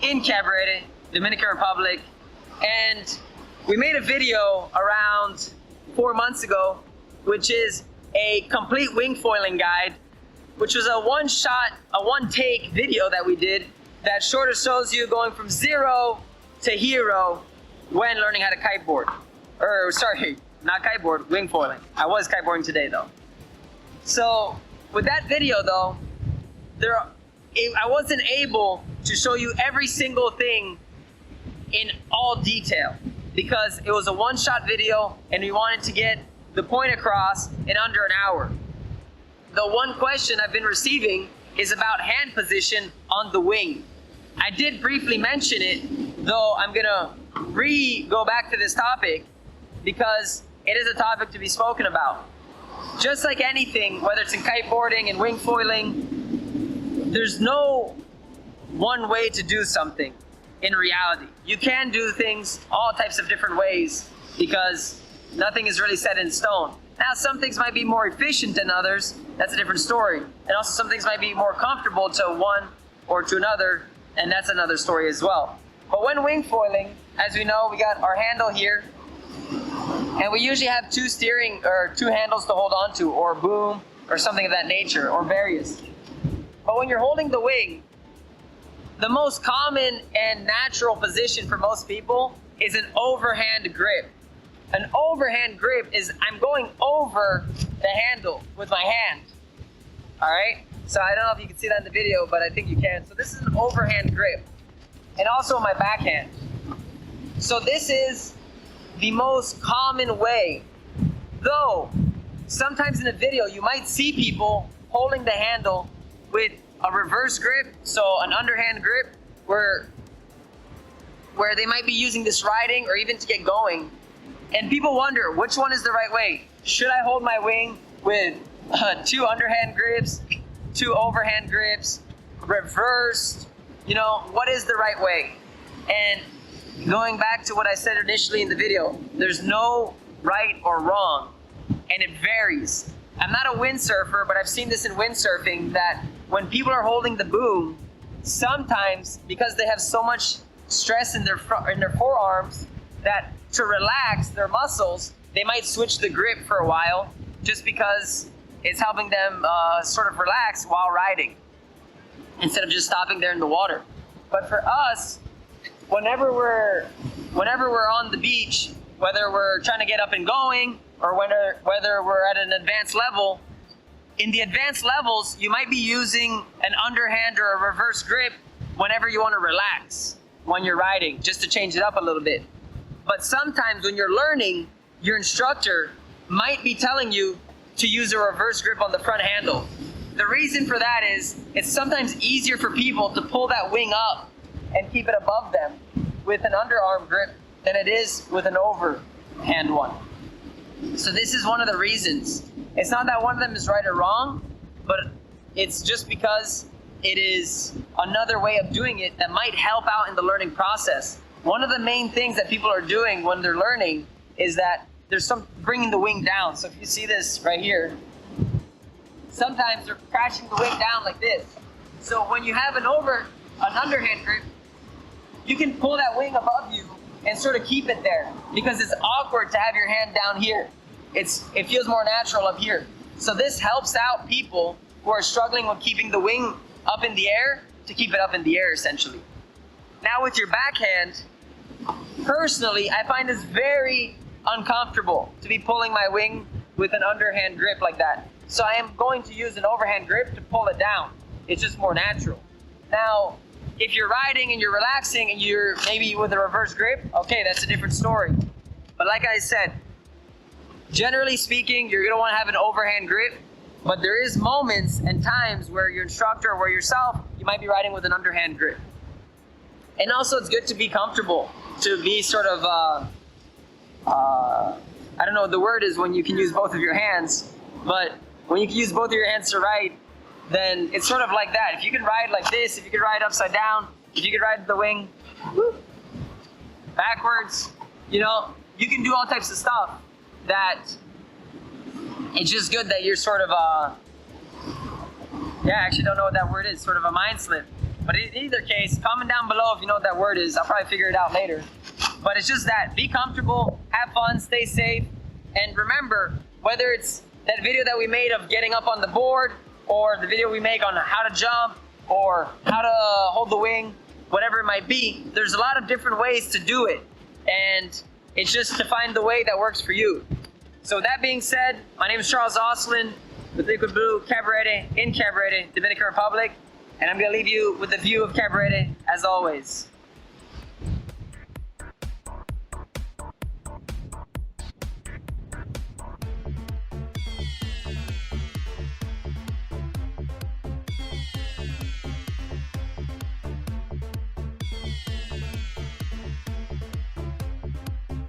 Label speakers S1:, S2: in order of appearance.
S1: in Cabarete, Dominican Republic, and we made a video around 4 months ago, which is a complete wingfoiling guide, which was a one-take video that we did that sort of shows you going from zero to hero when learning how to kiteboard. Or sorry, not kiteboard, wingfoiling. I was kiteboarding today though. So with that video though, I wasn't able to show you every single thing in all detail because it was a one-shot video and we wanted to get the point across in under an hour. The one question I've been receiving is about hand position on the wing. I did briefly mention it, though I'm gonna go back to this topic because it is a topic to be spoken about. Just like anything, whether it's in kiteboarding and wingfoiling, there's no one way to do something in reality. You can do things all types of different ways because nothing is really set in stone. Now, some things might be more efficient than others. That's a different story. And also some things might be more comfortable to one or to another, and that's another story as well. But when wingfoiling, as we know, we got our handle here, and we usually have two handles to hold on to, or a boom, or something of that nature, or various. But when you're holding the wing, the most common and natural position for most people is an overhand grip. An overhand grip is I'm going over the handle with my hand. All right? So I don't know if you can see that in the video, but I think you can. So this is an overhand grip. And also my backhand. So this is the most common way. Though, sometimes in a video, you might see people holding the handle with a reverse grip, so an underhand grip, where they might be using this riding or even to get going. And people wonder, which one is the right way? Should I hold my wing with 2 underhand grips, 2 overhand grips, reversed? You know, what is the right way? And going back to what I said initially in the video, there's no right or wrong, and it varies. I'm not a windsurfer, but I've seen this in windsurfing that when people are holding the boom, sometimes because they have so much stress in their forearms that to relax their muscles, they might switch the grip for a while just because it's helping them sort of relax while riding instead of just stopping there in the water. But for us, whenever we're on the beach, whether we're trying to get up and going or whether we're at an advanced level, in the advanced levels, you might be using an underhand or a reverse grip whenever you want to relax when you're riding, just to change it up a little bit. But sometimes when you're learning, your instructor might be telling you to use a reverse grip on the front handle. The reason for that is it's sometimes easier for people to pull that wing up and keep it above them with an underarm grip than it is with an overhand one. So this is one of the reasons. It's not that one of them is right or wrong, but it's just because it is another way of doing it that might help out in the learning process. One of the main things that people are doing when they're learning is that there's some bringing the wing down. So if you see this right here, sometimes they're crashing the wing down like this. So when you have an underhand grip, you can pull that wing above you and sort of keep it there because it's awkward to have your hand down here. It feels more natural up here. So this helps out people who are struggling with keeping the wing up in the air to keep it up in the air essentially. Now with your backhand, personally, I find this very uncomfortable to be pulling my wing with an underhand grip like that. So I am going to use an overhand grip to pull it down. It's just more natural. Now, if you're riding and you're relaxing and you're maybe with a reverse grip, okay, that's a different story. But like I said, generally speaking, you're gonna wanna have an overhand grip, but there is moments and times where your instructor or where yourself, you might be riding with an underhand grip. And also it's good to be comfortable, to be sort of, I don't know what the word is when you can use both of your hands, but when you can use both of your hands to ride, then it's sort of like that. If you can ride like this, if you can ride upside down, if you can ride the wing backwards, you know, you can do all types of stuff that it's just good that you're sort of, yeah, I actually don't know what that word is, sort of a mind slip. But in either case, comment down below if you know what that word is. I'll probably figure it out later. But it's just that, be comfortable, have fun, stay safe, and remember, whether it's that video that we made of getting up on the board, or the video we make on how to jump, or how to hold the wing, whatever it might be, there's a lot of different ways to do it. And it's just to find the way that works for you. So that being said, my name is Charles Oslin with Liquid Blue Cabarete in Cabarete, Dominican Republic. And I'm gonna leave you with the view of Cabarete as always.